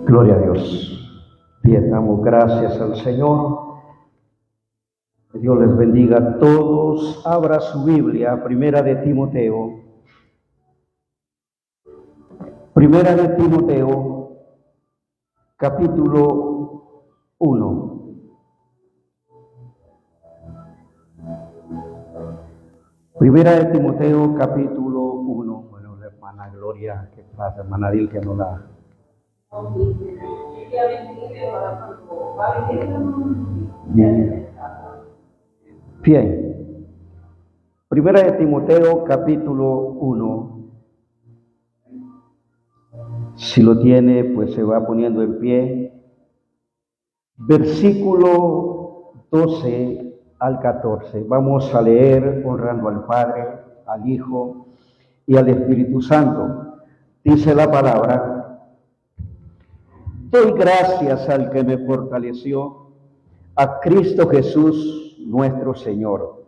Gloria a Dios. Bien, damos gracias al Señor. Que Dios les bendiga a todos. Abra su Biblia, Primera de Timoteo. Primera de Timoteo, capítulo 1. Primera de Timoteo, capítulo 1. Bueno, la hermana Gloria, ¿qué pasa? Hermana Dilke no la... Bien. Primera de Timoteo, capítulo 1. Si lo tiene, pues se va poniendo en pie. Versículo 12 al 14. Vamos a leer honrando al Padre, al Hijo y al Espíritu Santo. Dice la palabra: doy gracias al que me fortaleció, a Cristo Jesús nuestro Señor,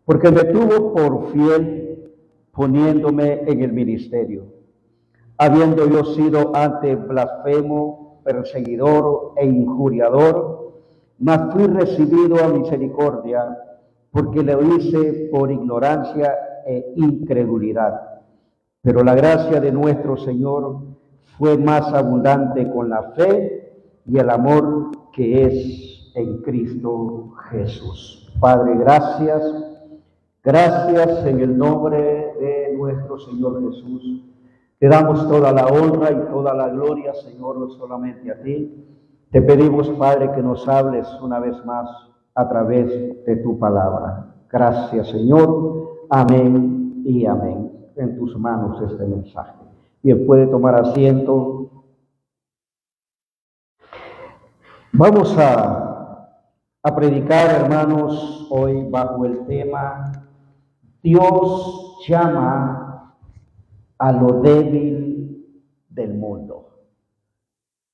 porque me tuvo por fiel poniéndome en el ministerio, habiendo yo sido antes blasfemo, perseguidor e injuriador, mas fui recibido a misericordia, porque lo hice por ignorancia e incredulidad. Pero la gracia de nuestro Señor fue más abundante con la fe y el amor que es en Cristo Jesús. Padre, gracias. Gracias en el nombre de nuestro Señor Jesús. Te damos toda la honra y toda la gloria, Señor, solamente a ti. Te pedimos, Padre, que nos hables una vez más a través de tu palabra. Gracias, Señor. Amén y amén. En tus manos este mensaje. Bien, puede tomar asiento. Vamos a predicar, hermanos, hoy bajo el tema: Dios llama a lo débil del mundo.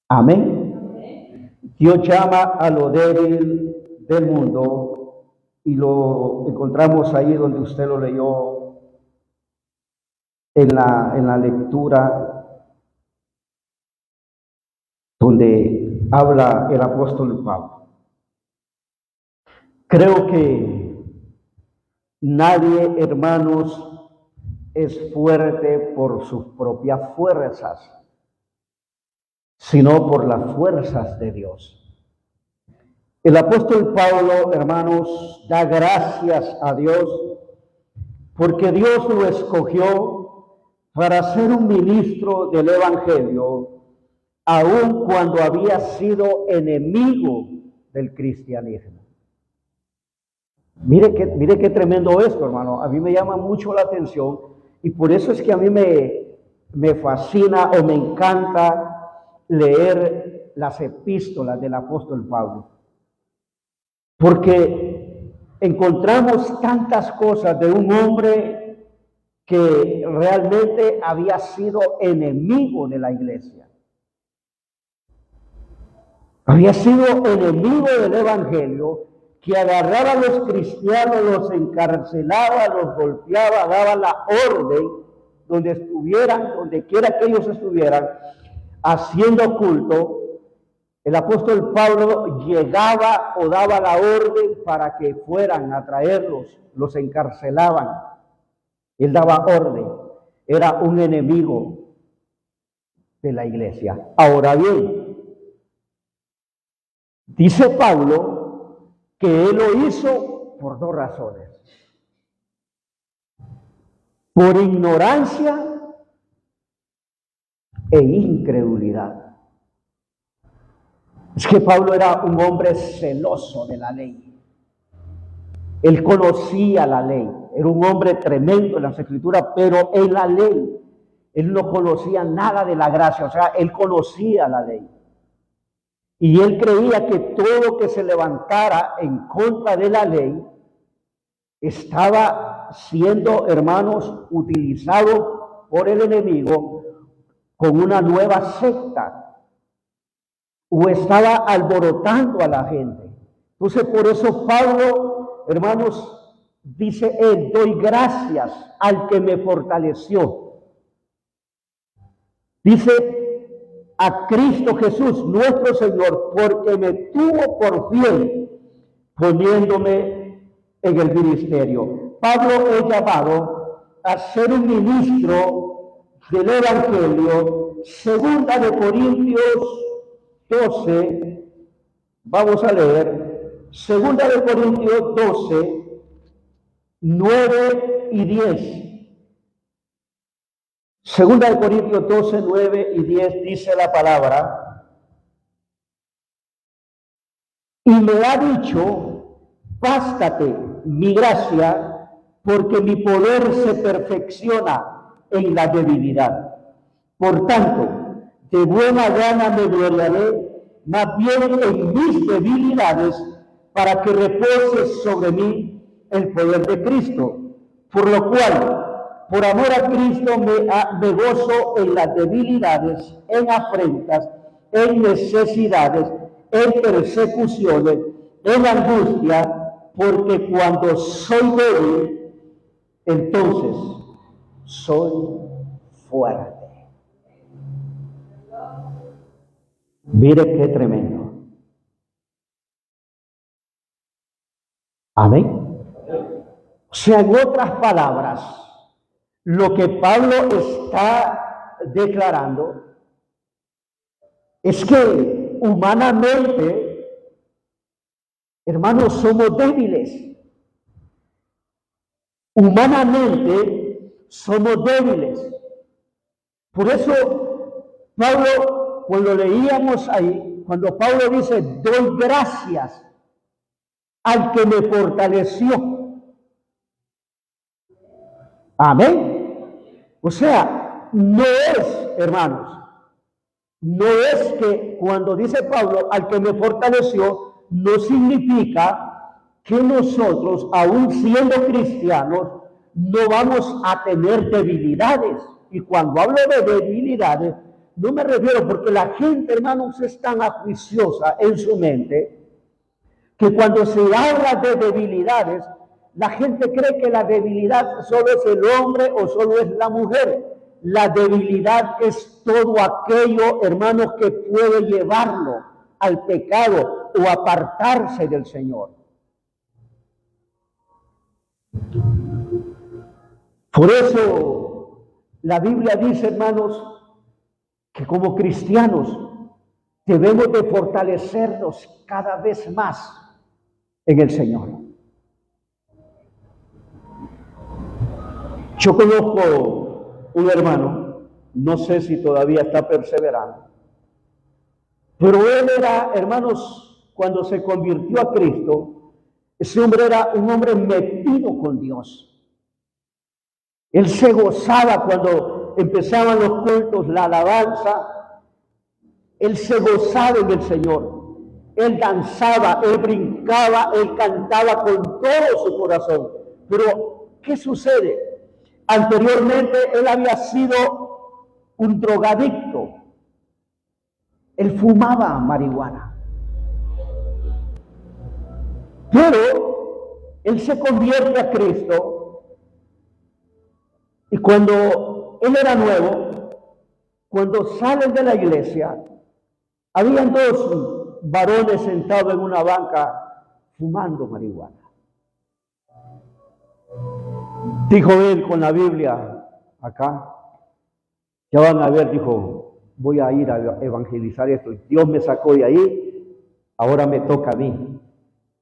Amén. Dios llama a lo débil del mundo, y lo encontramos ahí donde usted lo leyó en la lectura, donde habla el apóstol Pablo. Creo que nadie, hermanos, es fuerte por sus propias fuerzas, sino por las fuerzas de Dios. El apóstol Pablo, hermanos, da gracias a Dios porque Dios lo escogió para ser un ministro del Evangelio, aun cuando había sido enemigo del cristianismo. Mire qué tremendo esto, hermano. A mí me llama mucho la atención, y por eso es que a mí me fascina o me encanta leer las epístolas del apóstol Pablo. Porque encontramos tantas cosas de un hombre que realmente había sido enemigo de la iglesia. Había sido enemigo del evangelio, que agarraba a los cristianos, los encarcelaba, los golpeaba, daba la orden donde estuvieran, donde quiera que ellos estuvieran, haciendo culto. El apóstol Pablo llegaba o daba la orden para que fueran a traerlos, los encarcelaban. Él daba orden, era un enemigo de la iglesia. Ahora bien, dice Pablo que él lo hizo por dos razones: por ignorancia e incredulidad. Es que Pablo era un hombre celoso de la ley. Él conocía la ley, era un hombre tremendo en las escrituras, pero en la ley él no conocía nada de la gracia, o sea, él conocía la ley. Y él creía que todo que se levantara en contra de la ley estaba siendo, hermanos, utilizado por el enemigo con una nueva secta, o estaba alborotando a la gente. Entonces, por eso Pablo, hermanos, dice él: doy gracias al que me fortaleció. Dice: a Cristo Jesús, nuestro Señor, porque me tuvo por fiel, poniéndome en el ministerio. Pablo es llamado a ser un ministro del Evangelio. Segunda de Corintios 12, vamos a leer, segunda de Corintios 12, 9 y 10. Segunda de Corintios 12, 9 y 10 dice la palabra: y me ha dicho, bástate mi gracia, porque mi poder se perfecciona en la debilidad. Por tanto, de buena gana me gloriaré más bien en mis debilidades, para que repose sobre mí el poder de Cristo. Por lo cual, por amor a Cristo me gozo en las debilidades, en afrentas, en necesidades, en persecuciones, en angustia, porque cuando soy débil, entonces soy fuerte. Mire qué tremendo. Amén. O sea, en otras palabras, lo que Pablo está declarando es que humanamente, hermanos, somos débiles. Humanamente somos débiles. Por eso, Pablo, cuando leíamos ahí, cuando Pablo dice, doy gracias al que me fortaleció. Amén. O sea, no es, hermanos, no es que cuando dice Pablo, al que me fortaleció, no significa que nosotros, aún siendo cristianos, no vamos a tener debilidades. Y cuando hablo de debilidades, no me refiero, porque la gente, hermanos, es tan acuiciosa en su mente, que cuando se habla de debilidades, la gente cree que la debilidad solo es el hombre o solo es la mujer. La debilidad es todo aquello, hermanos, que puede llevarlo al pecado o apartarse del Señor. Por eso la Biblia dice, hermanos, que como cristianos debemos de fortalecernos cada vez más en el Señor. Yo conozco un hermano, no sé si todavía está perseverando, pero él era, hermanos, cuando se convirtió a Cristo, ese hombre era un hombre metido con Dios. Él se gozaba cuando empezaban los cultos, la alabanza. Él se gozaba en el Señor. Él danzaba, él brincaba, él cantaba con todo su corazón. Pero, ¿qué sucede? Anteriormente él había sido un drogadicto. Él fumaba marihuana. Pero él se convierte a Cristo y cuando él era nuevo, cuando sale de la iglesia, habían dos varones sentados en una banca fumando marihuana. Dijo él con la Biblia acá, ya van a ver, dijo, voy a ir a evangelizar esto. Dios me sacó de ahí, ahora me toca a mí.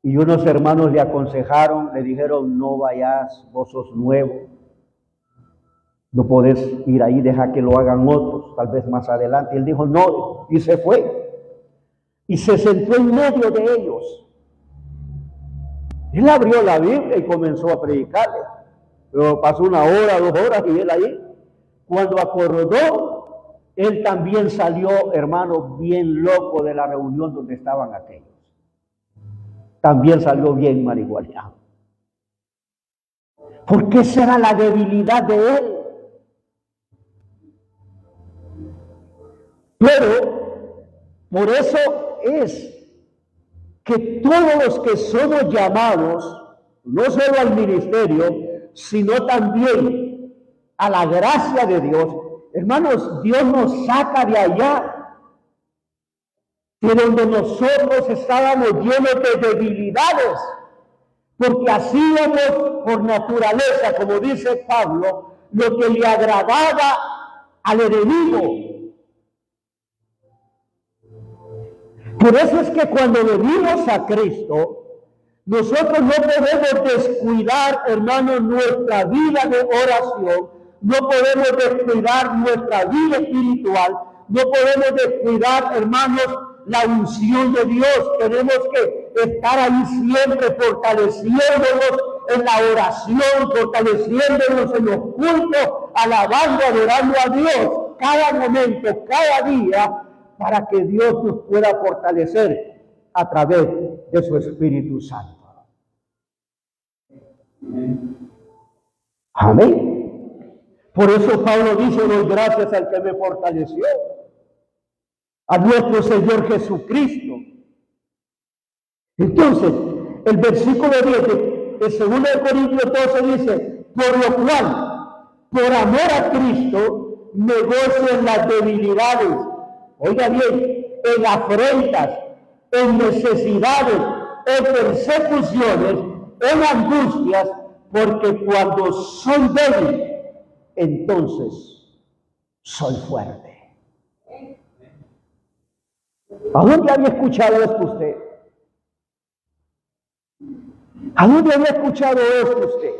Y unos hermanos le aconsejaron, le dijeron, no vayas, vos sos nuevo, no podés ir ahí, deja que lo hagan otros, tal vez más adelante. Y él dijo, no, y se fue. Y se sentó en medio de ellos. Él abrió la Biblia y comenzó a predicarle. Pero pasó 1 hora, 2 horas y él ahí. Cuando acordó, él también salió, hermano, bien loco de la reunión donde estaban aquellos. También salió bien marihuaneado. ¿Por qué será la debilidad de él? Pero por eso es que todos los que somos llamados, no solo al ministerio, sino también a la gracia de Dios, hermanos, Dios nos saca de allá que donde nosotros estábamos llenos de debilidades, porque hacíamos por naturaleza, como dice Pablo, lo que le agradaba al enemigo. Por eso es que cuando venimos a Cristo, nosotros no podemos descuidar, hermanos, nuestra vida de oración, no podemos descuidar nuestra vida espiritual, no podemos descuidar, hermanos, la unción de Dios. Tenemos que estar ahí siempre fortaleciéndonos en la oración, fortaleciéndonos en los cultos, alabando, adorando a Dios cada momento, cada día, para que Dios nos pueda fortalecer a través de su Espíritu Santo. Amén. Por eso Pablo dice: doy gracias al que me fortaleció, a nuestro Señor Jesucristo. Entonces, el versículo 10 de 2 Corintios 12 dice: por lo cual, por amor a Cristo, me gozo en las debilidades. Oiga bien, en afrentas, en necesidades, en persecuciones, en angustias, porque cuando soy débil, entonces soy fuerte. ¿A dónde había escuchado esto usted? ¿A dónde había escuchado esto usted?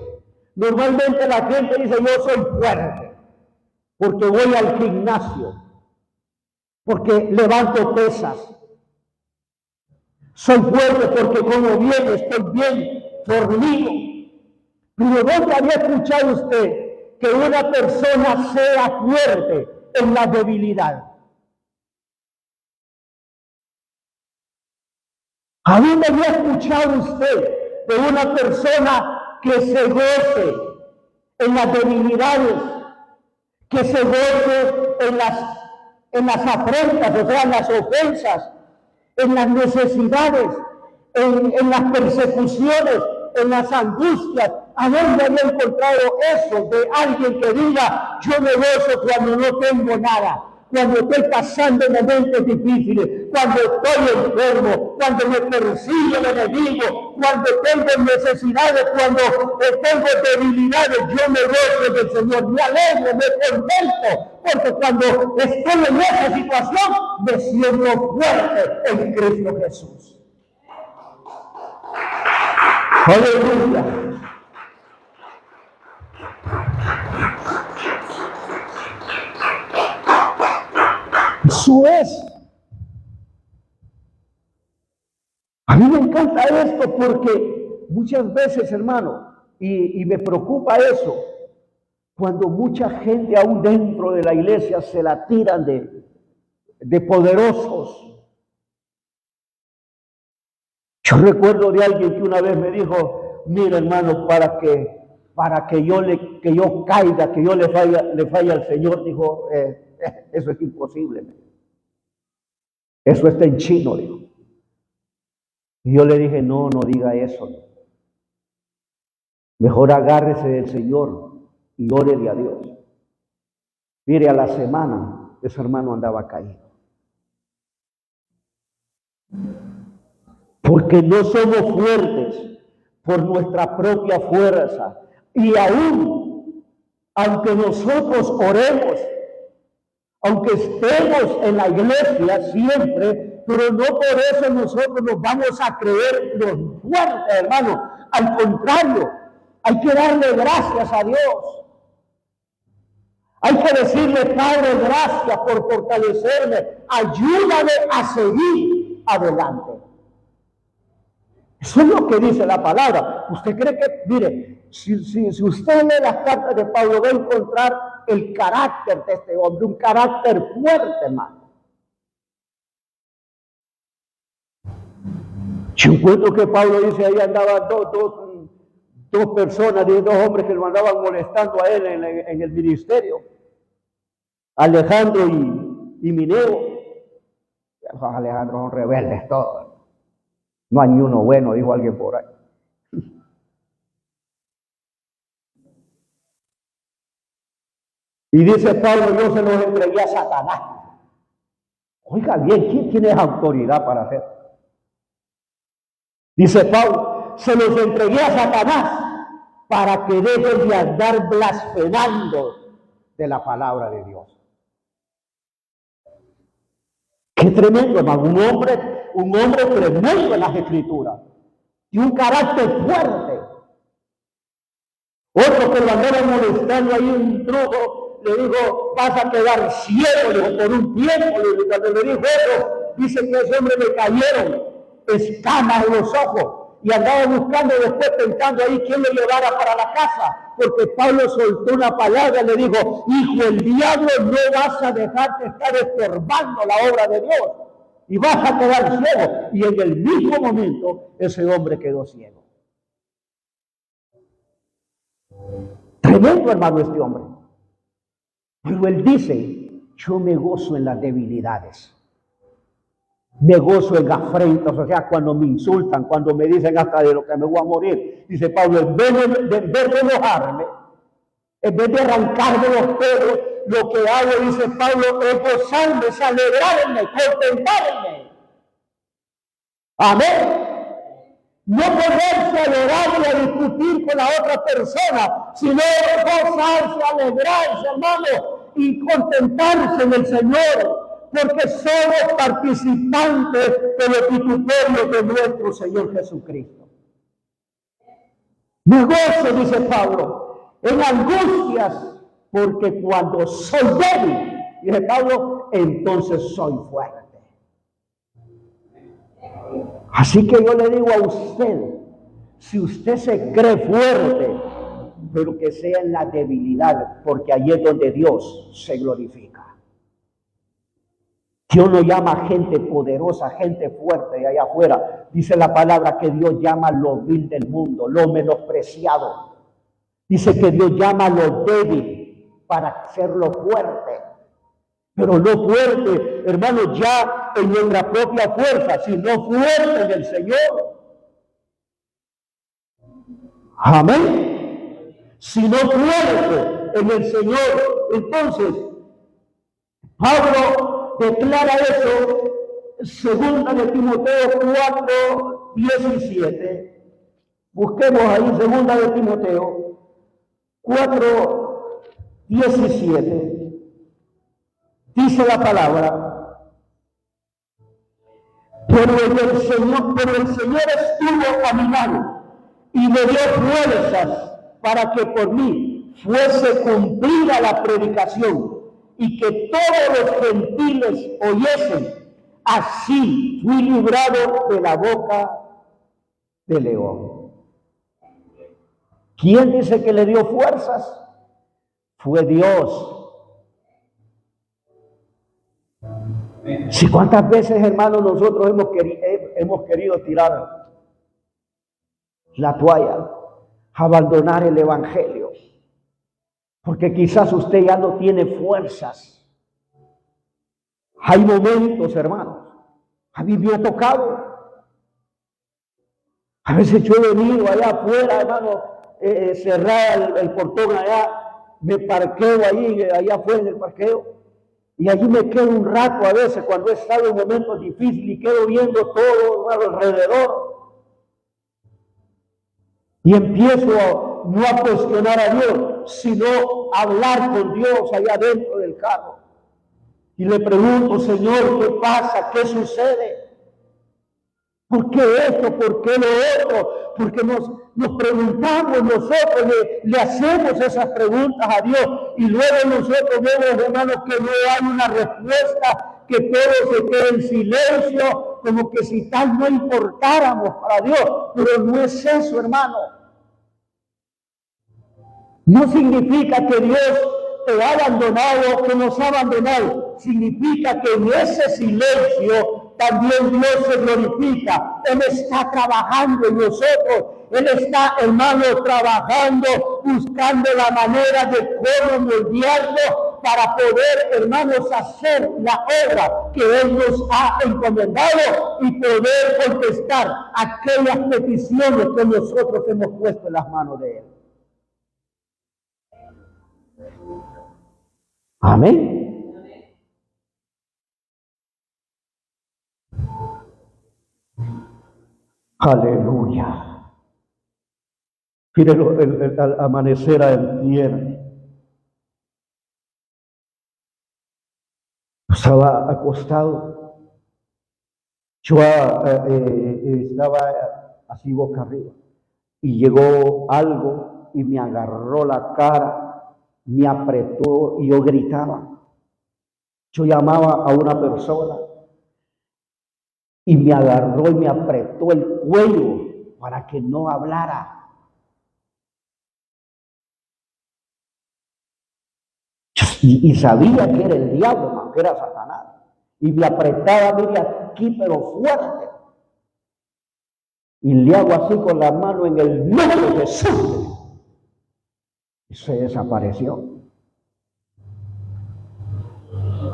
Normalmente la gente dice: yo soy fuerte, porque voy al gimnasio, porque levanto pesas. Soy fuerte porque como bien, estoy bien fornido. Pero ¿dónde había escuchado usted que una persona sea fuerte en la debilidad? ¿A dónde había escuchado usted de una persona que se goce en las debilidades, que se goce en las afrentas, o sea, en las ofensas, en las necesidades, en las persecuciones, en las angustias? ¿A dónde había encontrado eso de alguien que diga: yo me gozo cuando no tengo nada, cuando estoy pasando momentos difíciles, cuando estoy enfermo, cuando me persigue el enemigo, cuando tengo necesidades, cuando tengo debilidades? Yo me gozo del Señor, me alegro, me contento, porque cuando estoy en esa situación me siento fuerte en Cristo Jesús. Aleluya. Eso es. A mí me encanta esto porque muchas veces, hermano, y me preocupa eso, cuando mucha gente aún dentro de la iglesia se la tiran de poderosos. Yo recuerdo de alguien que una vez me dijo: mira, hermano, para que yo caiga, que yo le falle al Señor, dijo, eso es imposible. Eso está en chino, dijo. Y yo le dije: no diga eso. Mejor agárrese del Señor y órele a Dios. Mire, a la semana ese hermano andaba caído. Porque no somos fuertes por nuestra propia fuerza. Y aún, aunque nosotros oremos, aunque estemos en la iglesia siempre, pero no por eso nosotros nos vamos a creer los fuertes, hermano. Al contrario, hay que darle gracias a Dios. Hay que decirle: Padre, gracias por fortalecerme. Ayúdame a seguir adelante. Eso es lo que dice la palabra. ¿Usted cree que, mire, si usted lee las cartas de Pablo, va a encontrar el carácter de este hombre, un carácter fuerte, hermano? Yo encuentro que Pablo dice: ahí andaban dos personas, dos hombres que lo andaban molestando a él en el ministerio. Alejandro y Mineo. Los Alejandros son rebeldes todos. No hay ni uno bueno, dijo alguien por ahí. Y dice Pablo: yo se los entregué a Satanás. Oiga bien, ¿quién tiene esa autoridad para hacer? Dice Pablo, se los entregué a Satanás para que dejen de andar blasfemando de la palabra de Dios. Qué tremendo, hermano. Un hombre tremendo en las Escrituras. Y un carácter fuerte. Otro que lo andaba molestando ahí, un truco, le dijo, vas a quedar ciego, le dijo, por un tiempo. Cuando le dijo eso, dice que a ese hombre le cayeron escamas en los ojos. Y andaba buscando después, pensando ahí quién le llevara para la casa. Porque Pablo soltó una palabra, le dijo, hijo, el diablo no vas a dejarte estar estorbando la obra de Dios. Y vas a quedar ciego. Y en el mismo momento, ese hombre quedó ciego. Tremendo, hermano, este hombre. Pero él dice, yo me gozo en las debilidades. Me gozo en afrentas, o sea, cuando me insultan, cuando me dicen hasta de lo que me voy a morir. Dice Pablo, en vez de enojarme, en vez de arrancarme los pelos, lo que hago, dice Pablo, es gozarme, es alegrarme, contentarme. Amén. No ponerse a llorar y a discutir con la otra persona, sino gozarse, alegrarse, hermano, y contentarse en el Señor, porque somos participantes de los vituperios de nuestro Señor Jesucristo. Me gozo, dice Pablo, en angustias, porque cuando soy débil, dice Pablo, entonces soy fuerte. Así que yo le digo a usted, si usted se cree fuerte, pero que sea en la debilidad, porque allí es donde Dios se glorifica. Dios no llama a gente poderosa, gente fuerte de allá afuera. Dice la palabra que Dios llama a lo vil del mundo, lo menospreciado. Dice que Dios llama a lo débil para hacerlo fuerte. Pero no fuerte, hermanos, ya en nuestra propia fuerza, sino fuerte en el Señor. Amén. Sino fuerte en el Señor. Entonces, Pablo declara eso, segunda de Timoteo 4:17. Busquemos ahí, segunda de Timoteo 4:17. Dice la palabra, pero el Señor estuvo a mi lado y me dio fuerzas para que por mí fuese cumplida la predicación y que todos los gentiles oyesen. Así fui librado de la boca del león. ¿Quién dice que le dio fuerzas? Fue Dios. Si cuántas veces, hermanos, nosotros hemos querido tirar la toalla, abandonar el evangelio, porque quizás usted ya no tiene fuerzas. Hay momentos, hermanos, a mí me ha tocado. A veces yo he venido allá afuera, hermano, cerrar el portón allá, me parqueo allá afuera en el parqueo. Y allí me quedo un rato a veces cuando he estado en momentos difíciles y quedo viendo todo alrededor. Y empiezo no a cuestionar a Dios, sino a hablar con Dios allá dentro del carro. Y le pregunto, Señor, ¿qué pasa? ¿Qué sucede? ¿Por qué esto? ¿Por qué lo otro? Porque nos preguntamos nosotros, le hacemos esas preguntas a Dios y luego nosotros vemos, hermanos, que no hay una respuesta, que todo se queda en silencio, como que si tal no importáramos para Dios. Pero no es eso, hermano. No significa que Dios te ha abandonado, que nos ha abandonado. Significa que en ese silencio también Dios se glorifica. Él está trabajando en nosotros. Él está, hermano, trabajando, buscando la manera de cómo moldearlo para poder, hermanos, hacer la obra que Él nos ha encomendado y poder contestar aquellas peticiones que nosotros hemos puesto en las manos de Él. Amén. Aleluya. Mire el amanecer en tierra. Estaba acostado. Yo estaba así boca arriba. Y llegó algo y me agarró la cara, me apretó y yo gritaba. Yo llamaba a una persona y me agarró y me apretó el cuello para que no hablara. Y sabía que era el diablo, que era Satanás. Y me apretaba, mire, aquí, pero fuerte. Y le hago así con la mano en el nombre de Jesús. Y se desapareció.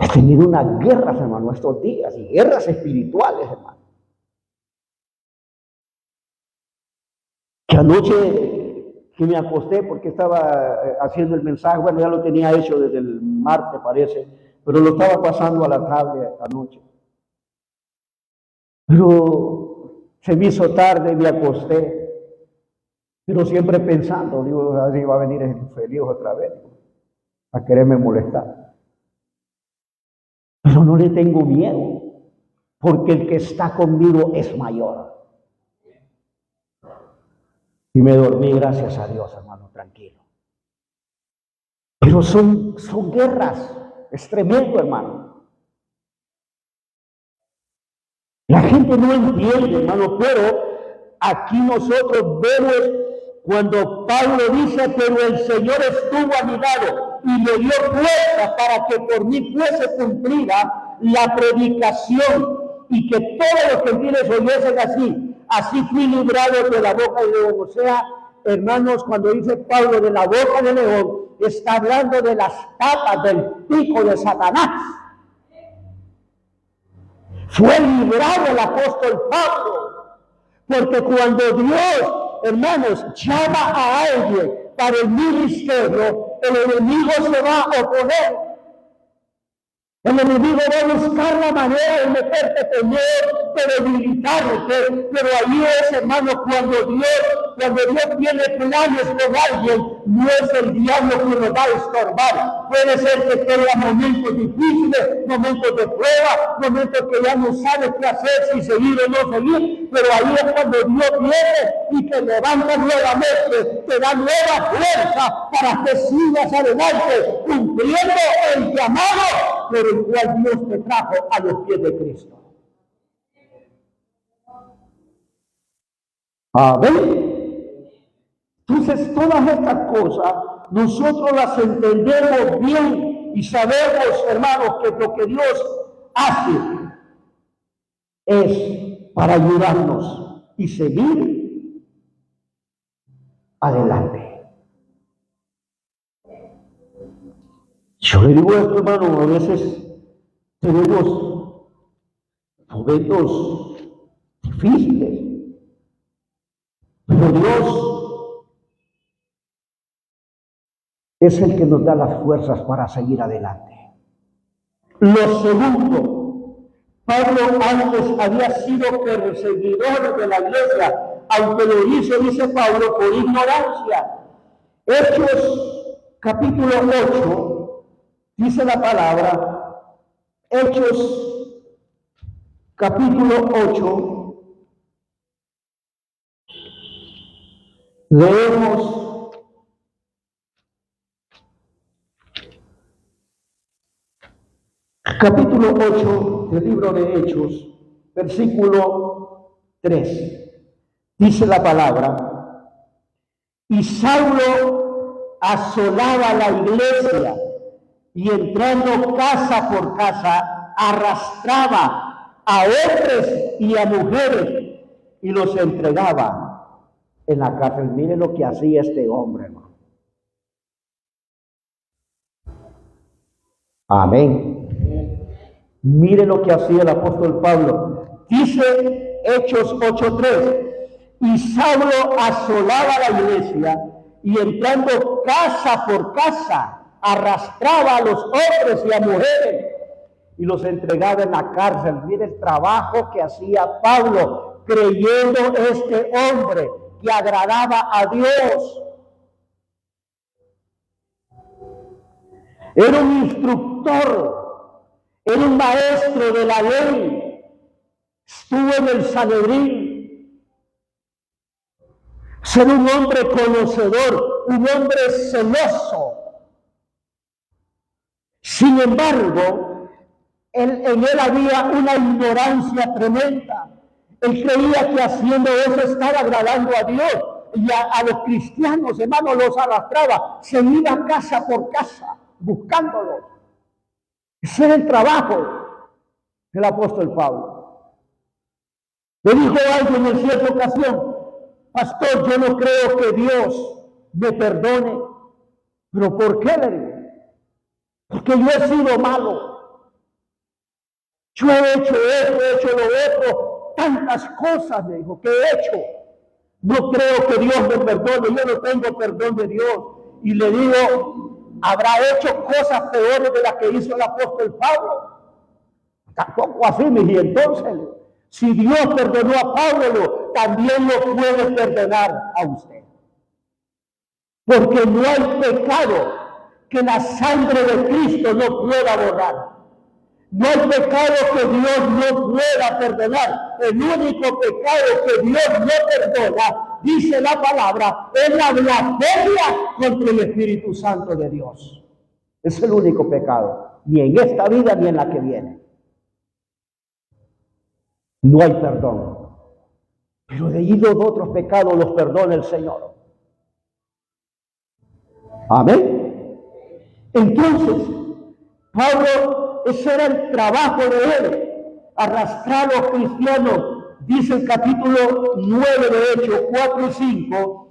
He tenido unas guerras, hermano, estos días, y guerras espirituales, hermano. Que anoche que me acosté porque estaba haciendo el mensaje, bueno, ya lo tenía hecho desde el martes, parece, pero lo estaba pasando a la tablet anoche. Pero se me hizo tarde, me acosté, pero siempre pensando, digo, así va a venir el infeliz otra vez, a quererme molestar. Pero no le tengo miedo, porque el que está conmigo es mayor. Y me dormí, gracias a Dios, hermano, tranquilo. Pero son guerras, es tremendo, hermano. La gente no entiende, hermano, pero aquí nosotros vemos cuando Pablo dice, pero el Señor estuvo a mi lado y me dio fuerza para que por mí fuese cumplida la predicación y que todos los gentiles oyesen así fui librado de la boca del león. O sea, hermanos, cuando dice Pablo de la boca del león, está hablando de las patas del pico de Satanás. Fue librado el apóstol Pablo, porque cuando Dios, hermanos, llama a alguien para el ministerio, el enemigo se va a oponer. El enemigo va a buscar la manera de meterte temor, de debilitarte, pero ahí es, hermano, cuando Dios tiene planes con alguien, no es el diablo que nos va a estorbar. Puede ser que tenga momentos difíciles, momentos de prueba, momentos que ya no sabes qué hacer, si seguir o no seguir, pero ahí es cuando Dios viene y te levanta nuevamente, te da nueva fuerza para que sigas adelante, cumpliendo el llamado por el cual Dios te trajo a los pies de Cristo. Amén. Entonces, todas estas cosas nosotros las entendemos bien y sabemos, hermanos, que lo que Dios hace es para ayudarnos y seguir adelante. Yo le digo esto, hermano, a veces tenemos momentos difíciles, pero Dios es el que nos da las fuerzas para seguir adelante. Lo segundo, Pablo antes había sido perseguidor de la iglesia, aunque lo hizo, dice Pablo, por ignorancia. Hechos capítulo 8, dice la palabra, Hechos capítulo 8, leemos capítulo 8 del libro de Hechos, versículo 3. Dice la palabra, y Saulo asolaba la iglesia y entrando casa por casa arrastraba a hombres y a mujeres y los entregaba en la cárcel. Mire lo que hacía este hombre, hermano. Amén. Mire lo que hacía el apóstol Pablo. Dice Hechos 8:3, y Saulo asolaba la iglesia y entrando casa por casa arrastraba a los hombres y a mujeres y los entregaba en la cárcel. Mire el trabajo que hacía Pablo, creyendo este hombre que agradaba a Dios. Era un instructor, era un maestro de la ley, estuvo en el Sanedrín. Ser un hombre conocedor, un hombre celoso. Sin embargo, en él había una ignorancia tremenda. Él creía que haciendo eso estaba agradando a Dios. Y a los cristianos, hermanos, los arrastraba. Se iba casa por casa, buscándolos. Ese era el trabajo del apóstol Pablo. Le dijo alguien en cierta ocasión: pastor, yo no creo que Dios me perdone. ¿Pero por qué? Le digo. Porque yo he sido malo. Yo he hecho esto, he hecho lo otro, tantas cosas, me dijo, que he hecho. No creo que Dios me perdone, yo no tengo perdón de Dios. Y le digo, ¿habrá hecho cosas peores de las que hizo el apóstol Pablo? Tampoco así, y entonces, si Dios perdonó a Pablo, también lo puede perdonar a usted. Porque no hay pecado que la sangre de Cristo no pueda borrar. No hay pecado que Dios no pueda perdonar. El único pecado que Dios no perdona, dice la palabra, es la blasfemia contra el Espíritu Santo de Dios. Es el único pecado, ni en esta vida ni en la que viene. No hay perdón. Pero de otros pecados los perdona el Señor. Amén. Entonces, Pablo, ese era el trabajo de él, arrastrar a los cristianos, dice el capítulo 9 de Hechos, 4 y 5,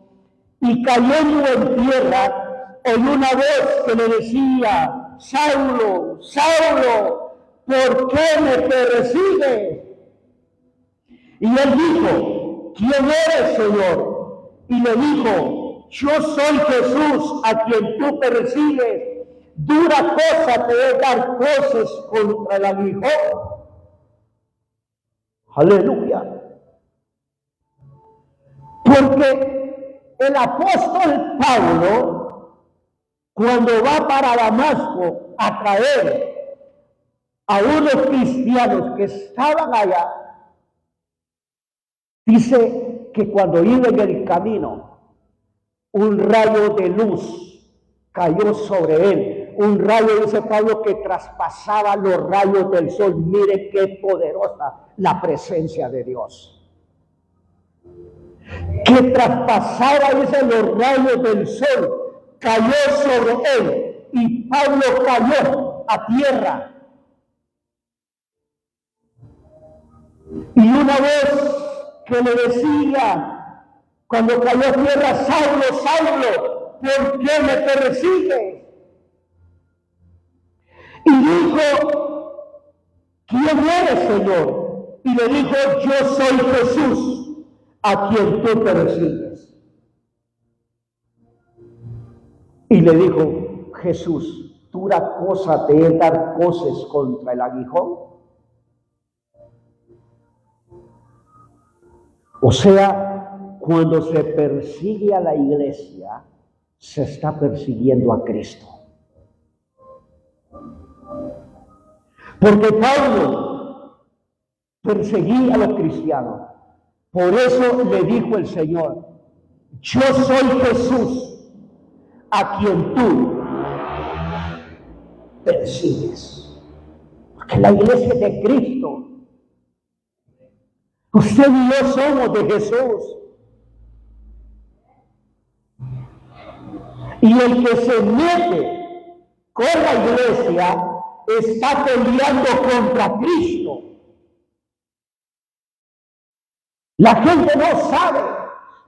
y cayendo en tierra, oyó una voz que le decía: Saulo, Saulo, ¿por qué me persigues? Y él dijo: ¿quién eres, Señor? Y le dijo: yo soy Jesús, a quien tú persigues. Dura cosa te es dar cosas contra el aguijón. Aleluya. Porque el apóstol Pablo, cuando va para Damasco a traer a unos cristianos que estaban allá, dice que cuando iba en el camino, un rayo de luz cayó sobre él. Un rayo, dice Pablo, que traspasaba los rayos del sol. Mire qué poderosa la presencia de Dios. Que traspasaba, dice, los rayos del sol. Cayó sobre él y Pablo cayó a tierra. Y una voz que le decía, cuando cayó a tierra: Saulo, Saulo, ¿por qué me persigues? Y dijo: ¿quién eres, Señor? Y le dijo: yo soy Jesús, a quien tú persigues. Y le dijo Jesús: ¿dura cosa te es dar cosas contra el aguijón? O sea, cuando se persigue a la iglesia, se está persiguiendo a Cristo. Porque Pablo perseguía a los cristianos. Por eso le dijo el Señor: yo soy Jesús, a quien tú persigues. Porque la iglesia es de Cristo. Usted y yo somos de Jesús. Y el que se mete con la iglesia está peleando contra Cristo. La gente no sabe,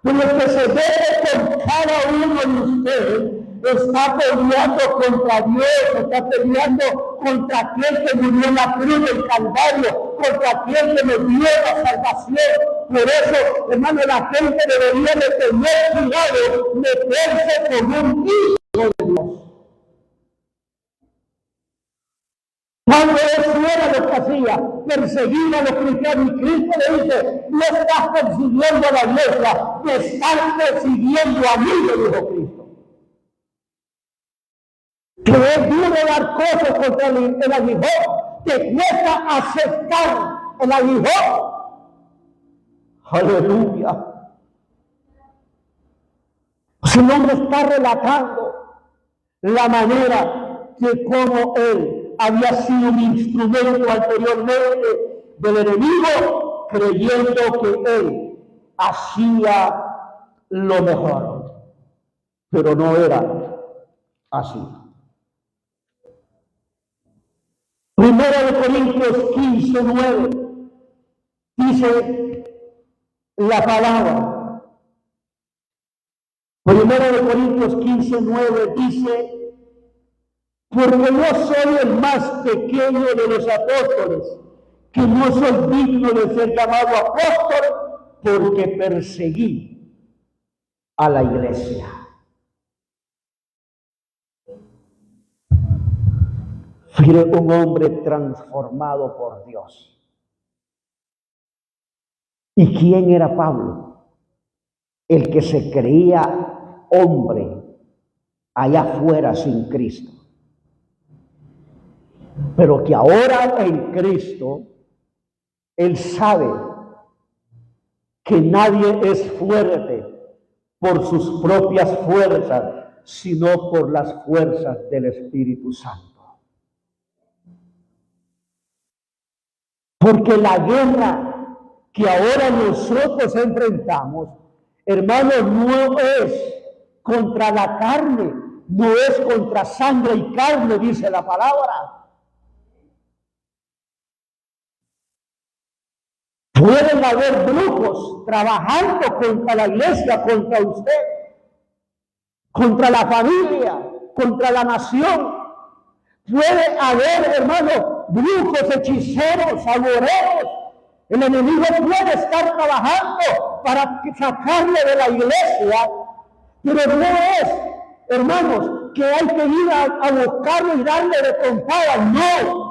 pero el que se mete con cada uno de ustedes está peleando contra Dios, está peleando contra aquel que murió en la cruz del Calvario, contra aquel que nos dio la salvación. Por eso, hermano, la gente debería de tener cuidado, meterse con un hijo de Dios. Cuando es era lo que hacía, perseguir a los cristianos. Y Cristo le dice, no estás persiguiendo a la iglesia, me estás persiguiendo a mí, le dijo Cristo. Que es duro dar cosas contra el aguijón, te cuesta aceptar el aguijón. Aleluya. El hombre está relatando la manera de cómo él había sido un instrumento anteriormente del enemigo, creyendo que él hacía lo mejor, pero no era así. Primera de Corintios 15:9 dice la palabra. Primera de Corintios 15:9 dice, porque yo soy el más pequeño de los apóstoles, que no soy digno de ser llamado apóstol, porque perseguí a la iglesia. Fui un hombre transformado por Dios. ¿Y quién era Pablo? El que se creía hombre allá afuera sin Cristo. Pero que ahora en Cristo, él sabe que nadie es fuerte por sus propias fuerzas, sino por las fuerzas del Espíritu Santo. Porque la guerra que ahora nosotros enfrentamos, hermanos, no es contra la carne, no es contra sangre y carne, dice la palabra. Pueden haber brujos trabajando contra la iglesia, contra usted, contra la familia, contra la nación. Puede haber, hermano, brujos, hechiceros, agoreros. El enemigo puede estar trabajando para sacarle de la iglesia, pero no es, hermanos, que hay que ir a buscarlo y darle de trompada. No.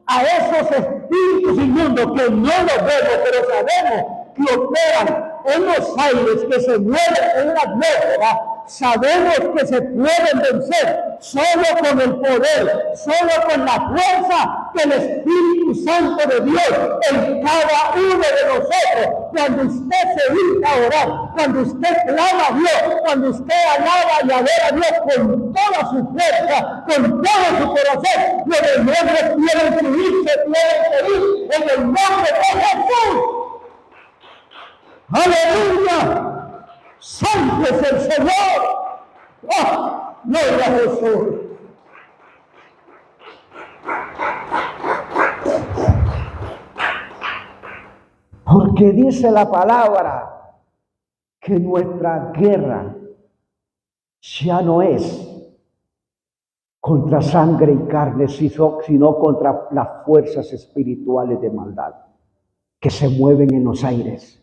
A esos espíritus inmundos que no los vemos, pero sabemos que operan en los aires, que se mueven en la atmósfera, sabemos que se pueden vencer solo con el poder, solo con la fuerza del Espíritu Santo de Dios en cada uno de nosotros. Cuando usted se dedica a orar, cuando usted clama a Dios, cuando usted alaba y adora a Dios con toda su fuerza, con todo su corazón, los demonios quieren subirse, quieren seguir en el nombre de Jesús. ¡Aleluya! ¡Santo es el Señor! ¡Ah! ¡Gloria a Jesús! Porque dice la palabra que nuestra guerra ya no es contra sangre y carne, sino contra las fuerzas espirituales de maldad que se mueven en los aires.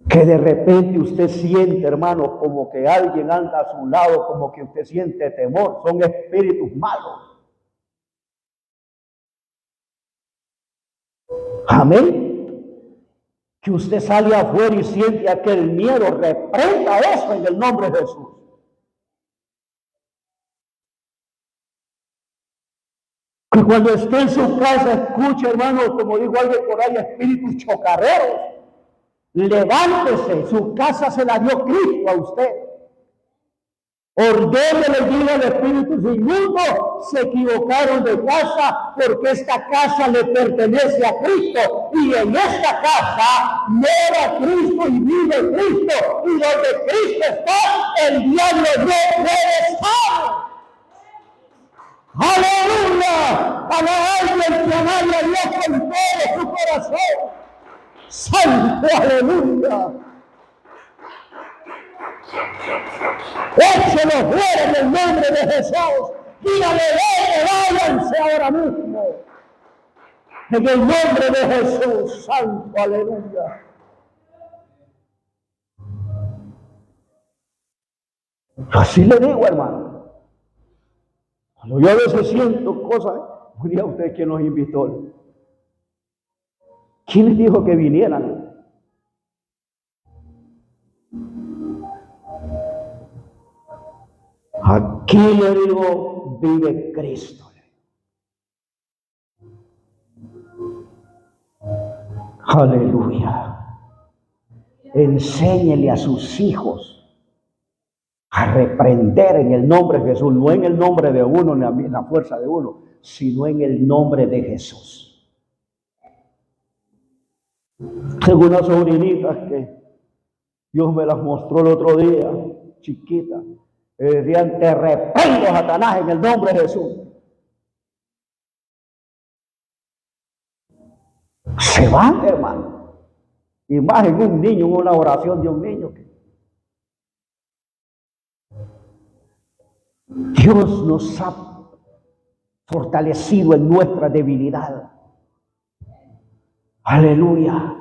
Que de repente usted siente, hermano, como que alguien anda a su lado, como que usted siente temor. Son espíritus malos. Amén. Que usted sale afuera y siente aquel miedo. Reprenda eso en el nombre de Jesús. Que cuando esté en su casa escuche, hermano, como dijo alguien por ahí, espíritus chocarreros. Levántese, su casa se la dio Cristo a usted. Ordénele, diga al espíritu inmundo, se equivocaron de casa porque esta casa le pertenece a Cristo y en esta casa mora Cristo y vive Cristo, y donde Cristo está, el diablo no puede estar. ¡Aleluya! Para alguien que amare a Dios con todo su corazón. ¡Santo, aleluya! Échelo fuera en el nombre de Jesús. Dígale, váyanse ahora mismo. En el nombre de Jesús, santo, aleluya. Así le digo, hermano. Cuando yo a veces siento cosas, Mire usted quién los invitó. ¿Quién les dijo que vinieran? Aquí le digo, vive Cristo. Aleluya. Enséñele a sus hijos a reprender en el nombre de Jesús, no en el nombre de uno, ni en la fuerza de uno, sino en el nombre de Jesús. Tengo unas sobrinitas que Dios me las mostró el otro día, chiquitas. Decían, te reprendo, Satanás, en el nombre de Jesús. Se van, hermano. Y más en un niño, en una oración de un niño. Dios nos ha fortalecido en nuestra debilidad. Aleluya.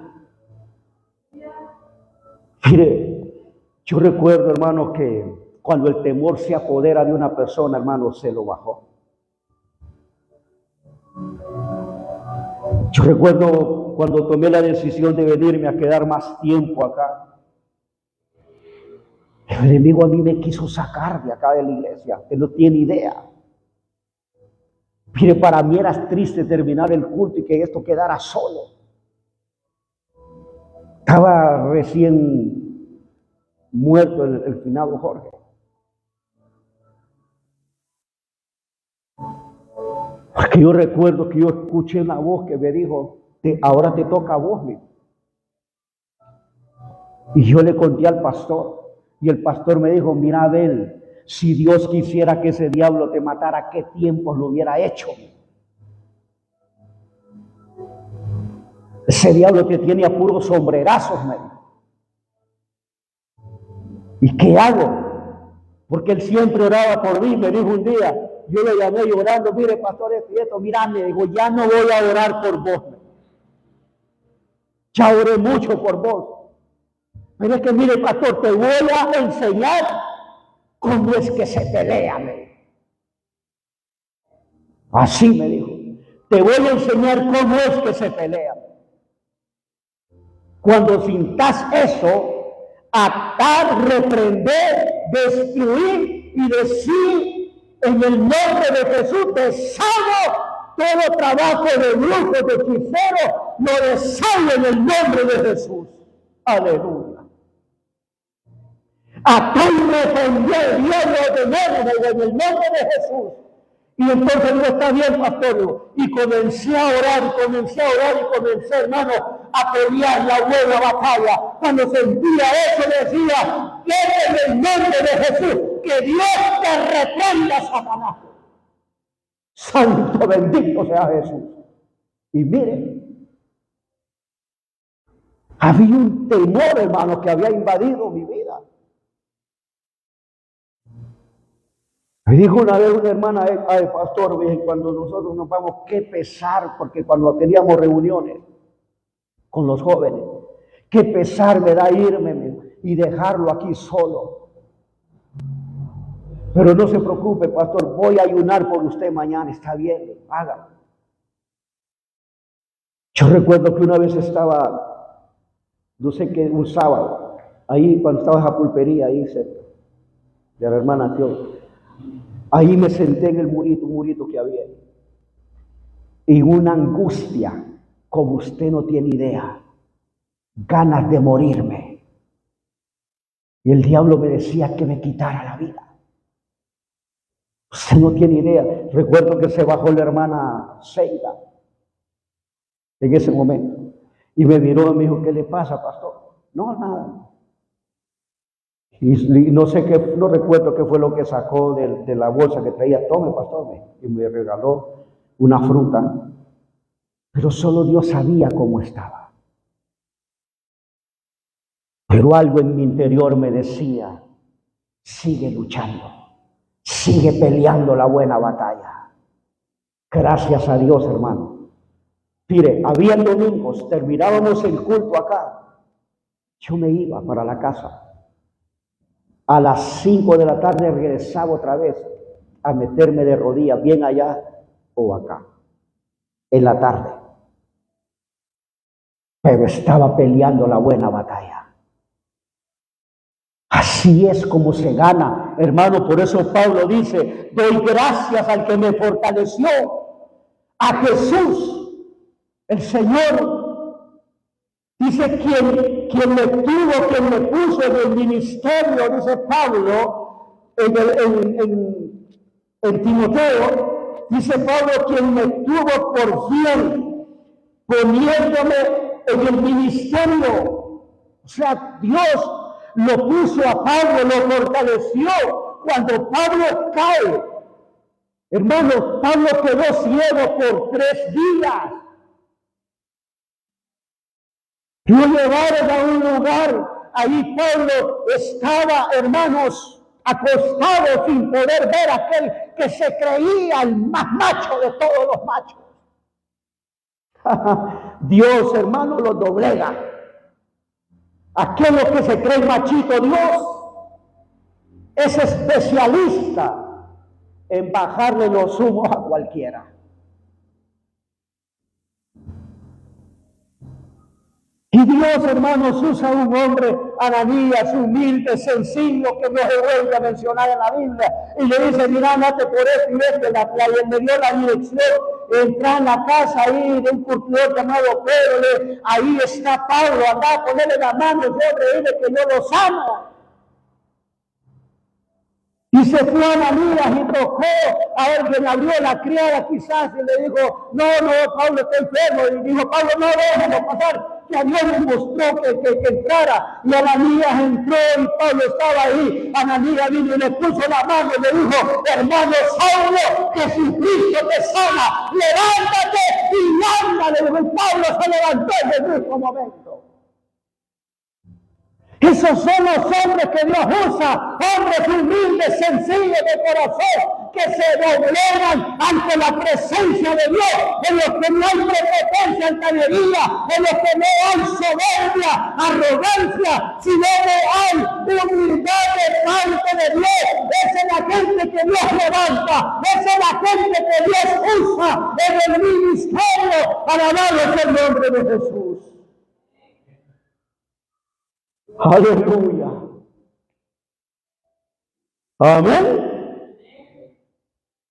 Mire, yo recuerdo, hermano, que cuando el temor se apodera de una persona, hermano, se lo bajó. Yo recuerdo cuando tomé la decisión de venirme a quedar más tiempo acá. El enemigo a mí me quiso sacar de acá de la iglesia, que no tiene idea. Mire, para mí era triste terminar el culto y que esto quedara solo. Estaba recién muerto el finado Jorge. Porque yo recuerdo que yo escuché una voz que me dijo, ahora te toca a vos, mismo. Y yo le conté al pastor. Y el pastor me dijo, mira, Abel, si Dios quisiera que ese diablo te matara, ¿qué tiempos lo hubiera hecho? Ese diablo te tiene a puros sombrerazos, me dijo. ¿Y qué hago? Porque él siempre oraba por mí. Me dijo un día, yo le llamé llorando, mire, pastor, esto, mira, me dijo, ya no voy a orar por vos. Ya oré mucho por vos. Pero es que, mire, pastor, te voy a enseñar cómo es que se pelea, me dijo. Así me dijo. Te voy a enseñar cómo es que se pelea. Cuando sintas eso, atar, reprender, destruir y decir en el nombre de Jesús, deshago todo trabajo de brujos, de hechiceros, lo deshago en el nombre de Jesús. Aleluya. Atar y reprender, Dios de nuevo en el nombre de Jesús. Y entonces no está bien, pastor. Y comencé a orar, y comencé, hermano, a pelear la buena batalla. Cuando sentía eso, decía, en el nombre de Jesús, que Dios te reprenda, Satanás. Santo bendito sea Jesús. Y miren, había un temor, hermano, que había invadido mi vida. Me dijo una vez una hermana, ay, pastor, cuando nosotros nos vamos, qué pesar, porque cuando teníamos reuniones con los jóvenes, qué pesar me da irme y dejarlo aquí solo. Pero no se preocupe, pastor, voy a ayunar por usted mañana, está bien, hágalo. Yo recuerdo que una vez estaba, no sé qué, un sábado, ahí cuando estaba en la pulpería, ahí cerca de la hermana Tío. Ahí me senté en el murito, un murito que había ahí. Y una angustia, como usted no tiene idea. Ganas de morirme. Y el diablo me decía que me quitara la vida. Usted no tiene idea. Recuerdo que se bajó la hermana Seida en ese momento. Y me miró y me dijo, ¿qué le pasa, pastor? No, nada. Y no sé qué, no recuerdo qué fue lo que sacó de la bolsa que traía. Tome, pastor, y me regaló una fruta. Pero solo Dios sabía cómo estaba. Pero algo en mi interior me decía, sigue luchando, sigue peleando la buena batalla. Gracias a Dios, hermano. Mire, había domingos, terminábamos el culto acá. Yo me iba para la casa. A las 5 de la tarde regresaba otra vez a meterme de rodillas, bien allá o acá. en la tarde. Pero estaba peleando la buena batalla. Así es como se gana, hermano. Por eso Pablo dice, doy gracias al que me fortaleció, a Jesús, el Señor. Dice, quien me tuvo, quien me puso en el ministerio, dice Pablo, en Timoteo, dice Pablo, quien me tuvo por fiel, poniéndome en el ministerio. O sea, Dios lo puso a Pablo, lo fortaleció. Cuando Pablo cae, hermano, Pablo quedó ciego por 3 días. Lo llevaron a un lugar, ahí Pablo estaba, hermanos, acostado sin poder ver a aquel que se creía el más macho de todos los machos. Dios, hermano, lo doblega. Aquello que se cree machito, Dios es especialista en bajarle los humos a cualquiera. Y Dios, hermanos, usa un hombre, Ananías, humilde, sencillo, que no se vuelve a mencionar en la Biblia, y le dice, mira, andate por esto y esto, le dio la dirección, entra en la casa ahí de un curtidor llamado Pedro, ahí está Pablo, anda a ponerle la mano, yo le dije que yo los amo. Y se fue a Ananías y tocó a alguien, abrió la criada quizás y le dijo, no, Pablo está enfermo. Y dijo, Pablo, no, déjalo pasar, que a Dios le mostró que entrara. Y Ananías entró y Pablo estaba ahí. Ananías vino y le puso la mano y le dijo, hermano Saulo, Jesucristo te sana, levántate y ándale. Y Pablo se levantó en el mismo momento. Esos son los hombres que Dios usa, hombres humildes, sencillos de corazón, que se doblegan ante la presencia de Dios, en los que no hay prepotencia, altanería, en los que no hay soberbia, arrogancia, sino que hay humildad de parte de Dios. Esa es la gente que Dios levanta, esa es la gente que Dios usa en el ministerio. Alabado sea el nombre de Jesús. Aleluya. Amén.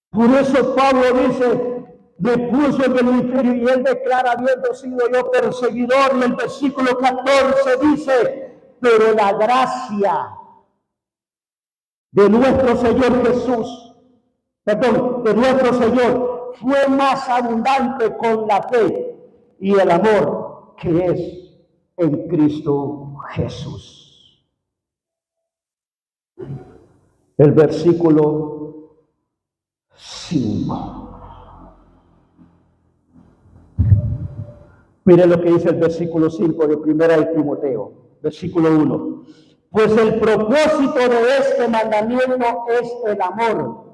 Por eso Pablo dice, me puso en el ministerio, y él declara, habiendo sido yo perseguidor. Y el versículo 14 dice, pero la gracia de nuestro Señor Jesús, de nuestro Señor, fue más abundante con la fe y el amor que es en Cristo Jesús. El versículo 5. Mire lo que dice el versículo 5 de 1 de Timoteo, versículo 1. Pues el propósito de este mandamiento es el amor,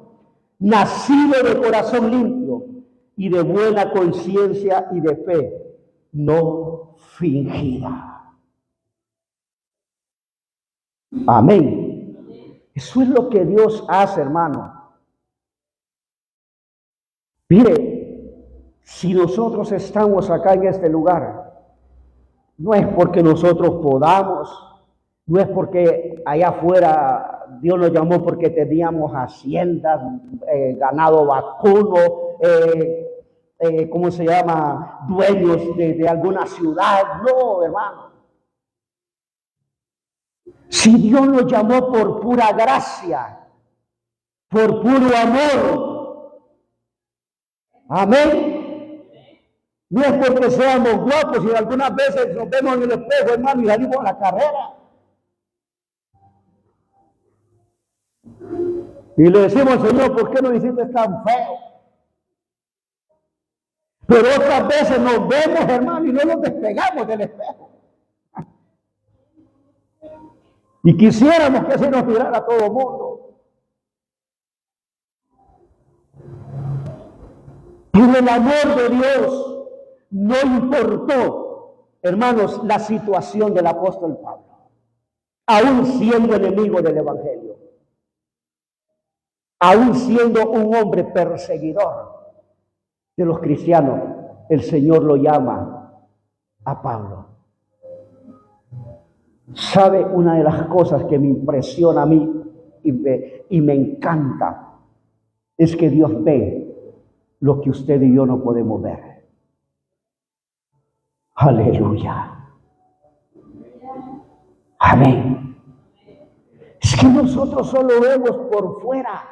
nacido de corazón limpio y de buena conciencia y de fe, no fingida. Amén. Eso es lo que Dios hace, hermano. Mire, si nosotros estamos acá en este lugar, no es porque nosotros podamos, no es porque allá afuera Dios nos llamó porque teníamos haciendas, ganado vacuno, ¿cómo se llama? Dueños de alguna ciudad. No, hermano. Si Dios nos llamó por pura gracia, por puro amor. Amén. No es porque seamos guapos y algunas veces nos vemos en el espejo, hermano, y salimos a la carrera. Y le decimos al Señor, ¿por qué nos hiciste tan feo? Pero otras veces nos vemos, hermano, y no nos despegamos del espejo. Y quisiéramos que se nos mirara todo el mundo. Pero el amor de Dios no importó, hermanos, la situación del apóstol Pablo, aún siendo enemigo del Evangelio, aún siendo un hombre perseguidor de los cristianos. el Señor lo llama a Pablo. ¿Sabe una de las cosas que me impresiona a mí y me encanta? Es que Dios ve lo que usted y yo no podemos ver. Aleluya. Amén. Es que nosotros solo vemos por fuera,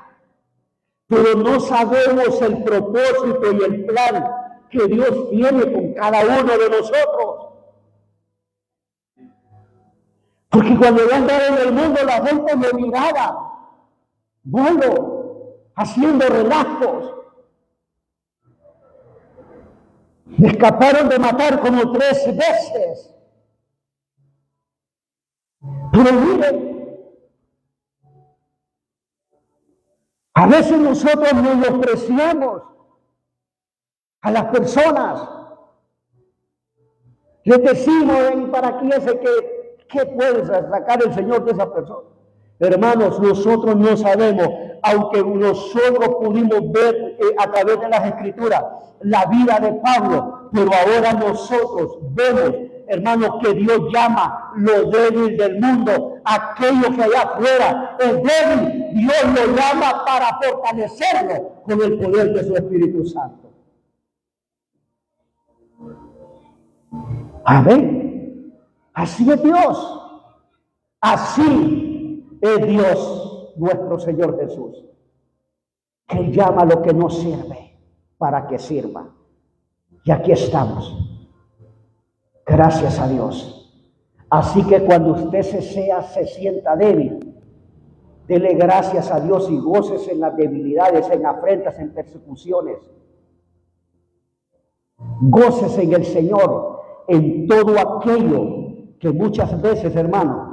pero no sabemos el propósito y el plan que Dios tiene con cada uno de nosotros. Porque cuando yo andaba en el mundo, la gente me miraba, bueno, haciendo relajos. Me escaparon de matar como 3 veces. Pero miren, a veces nosotros menospreciamos a las personas. Les decimos, ven para aquí ese ¿qué puede sacar el Señor de esa persona? Hermanos, nosotros no sabemos, aunque nosotros pudimos ver a través de las Escrituras la vida de Pablo, pero ahora nosotros vemos, hermanos, que Dios llama lo débil del mundo, aquello que allá afuera es débil, Dios lo llama para fortalecerlo con el poder de su Espíritu Santo. Amén. Así es Dios. Así es Dios, nuestro Señor Jesús, que Él llama lo que no sirve para que sirva. Y aquí estamos. Gracias a Dios. Así que cuando usted se sienta débil, dele gracias a Dios y gócese en las debilidades, en afrentas, en persecuciones. Gócese en el Señor, en todo aquello que muchas veces, hermano,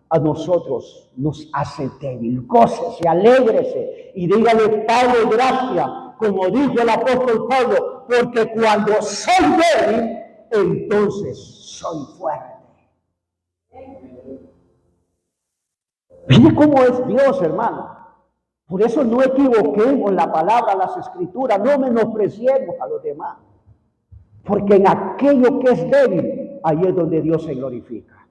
a nosotros nos hace débil. Gócese, alégrese y dígale, Padre, gracias, como dijo el apóstol Pablo, porque cuando soy débil, entonces soy fuerte. Mire cómo es Dios, hermano. Por eso no equivoquemos la palabra, las Escrituras, no menospreciemos a los demás. Porque en aquello que es débil, ahí es donde Dios se glorifica.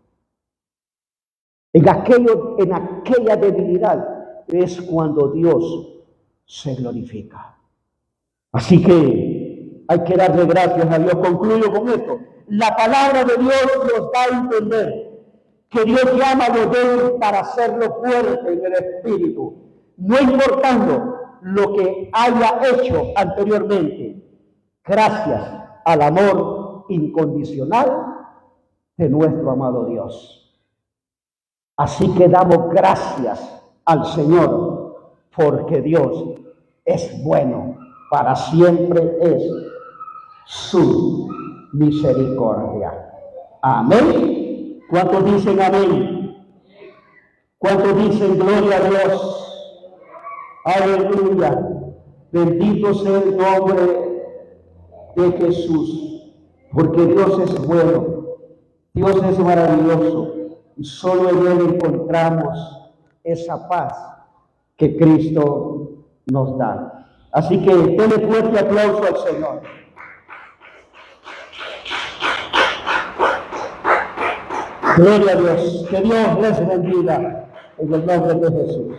En aquella debilidad es cuando Dios se glorifica. Así que hay que darle gracias a Dios. Concluyo con esto. La palabra de Dios nos da a entender que Dios llama a los débiles para hacerlo fuerte en el espíritu, no importando lo que haya hecho anteriormente, gracias al amor incondicional de nuestro amado Dios. Así que damos gracias al Señor, porque Dios es bueno, para siempre es su misericordia. Amén. ¿Cuántos dicen amén? ¿Cuántos dicen gloria a Dios? Aleluya. Bendito sea el nombre de Jesús, porque Dios es bueno, Dios es maravilloso, y solo en Él encontramos esa paz que Cristo nos da. Así que denle fuerte aplauso al Señor. Gloria a Dios. Que Dios les bendiga en el nombre de Jesús.